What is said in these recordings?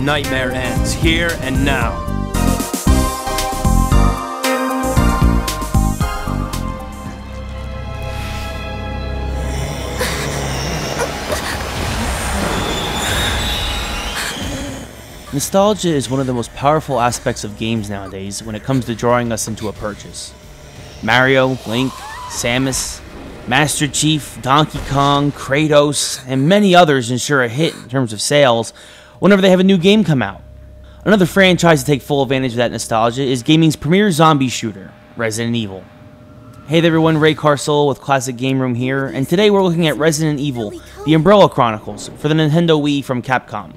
nightmare ends here and now. Nostalgia is one of the most powerful aspects of games nowadays when it comes to drawing us into a purchase. Mario, Link, Samus, Master Chief, Donkey Kong, Kratos, and many others ensure a hit in terms of sales whenever they have a new game come out. Another franchise to take full advantage of that nostalgia is gaming's premier zombie shooter, Resident Evil. Hey there everyone, Ray Carcel with Classic Game Room here, and today we're looking at Resident Evil, the Umbrella Chronicles for the Nintendo Wii from Capcom.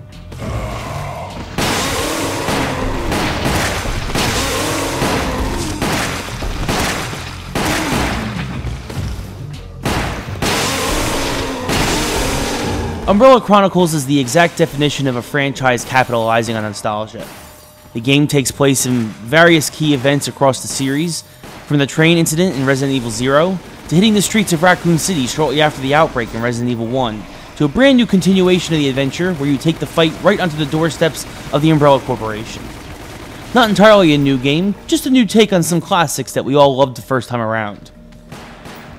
Umbrella Chronicles is the exact definition of a franchise capitalizing on nostalgia. The game takes place in various key events across the series, from the train incident in Resident Evil 0, to hitting the streets of Raccoon City shortly after the outbreak in Resident Evil 1, to a brand new continuation of the adventure where you take the fight right onto the doorsteps of the Umbrella Corporation. Not entirely a new game, just a new take on some classics that we all loved the first time around.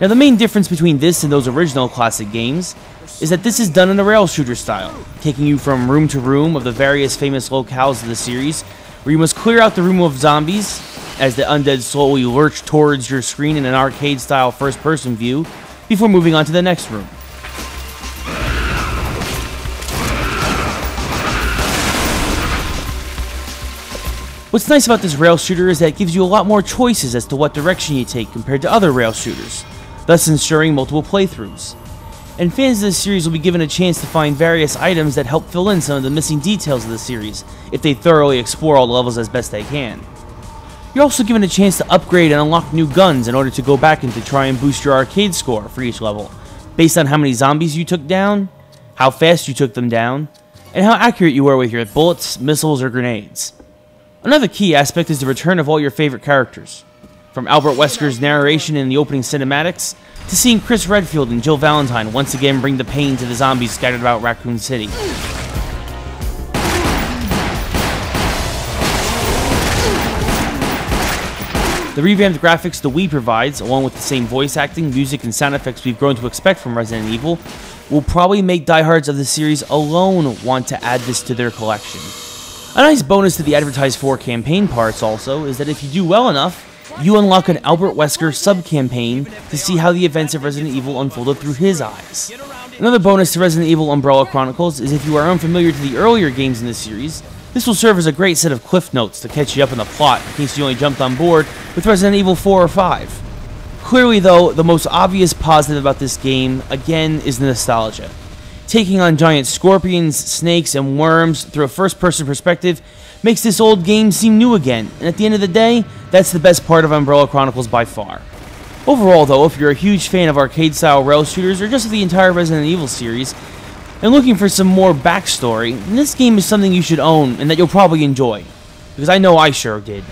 Now the main difference between this and those original classic games is that this is done in a rail shooter style, taking you from room to room of the various famous locales of the series, where you must clear out the room of zombies as the undead slowly lurch towards your screen in an arcade-style first-person view, before moving on to the next room. What's nice about this rail shooter is that it gives you a lot more choices as to what direction you take compared to other rail shooters, thus ensuring multiple playthroughs. And fans of this series will be given a chance to find various items that help fill in some of the missing details of the series, if they thoroughly explore all the levels as best they can. You're also given a chance to upgrade and unlock new guns in order to go back and to try and boost your arcade score for each level, based on how many zombies you took down, how fast you took them down, and how accurate you were with your bullets, missiles, or grenades. Another key aspect is the return of all your favorite characters, from Albert Wesker's narration in the opening cinematics, to seeing Chris Redfield and Jill Valentine once again bring the pain to the zombies scattered about Raccoon City. The revamped graphics the Wii provides, along with the same voice acting, music, and sound effects we've grown to expect from Resident Evil, will probably make diehards of the series alone want to add this to their collection. A nice bonus to the advertised 4 campaign parts also is that if you do well enough, you unlock an Albert Wesker sub-campaign to see how the events of Resident Evil unfolded through his eyes. Another bonus to Resident Evil Umbrella Chronicles is if you are unfamiliar to the earlier games in the series, this will serve as a great set of cliff notes to catch you up in the plot in case you only jumped on board with Resident Evil 4 or 5. Clearly though, the most obvious positive about this game, again, is the nostalgia. Taking on giant scorpions, snakes, and worms through a first-person perspective makes this old game seem new again, and at the end of the day, that's the best part of Umbrella Chronicles by far. Overall though, if you're a huge fan of arcade-style rail shooters, or just of the entire Resident Evil series, and looking for some more backstory, this game is something you should own and that you'll probably enjoy, because I know I sure did.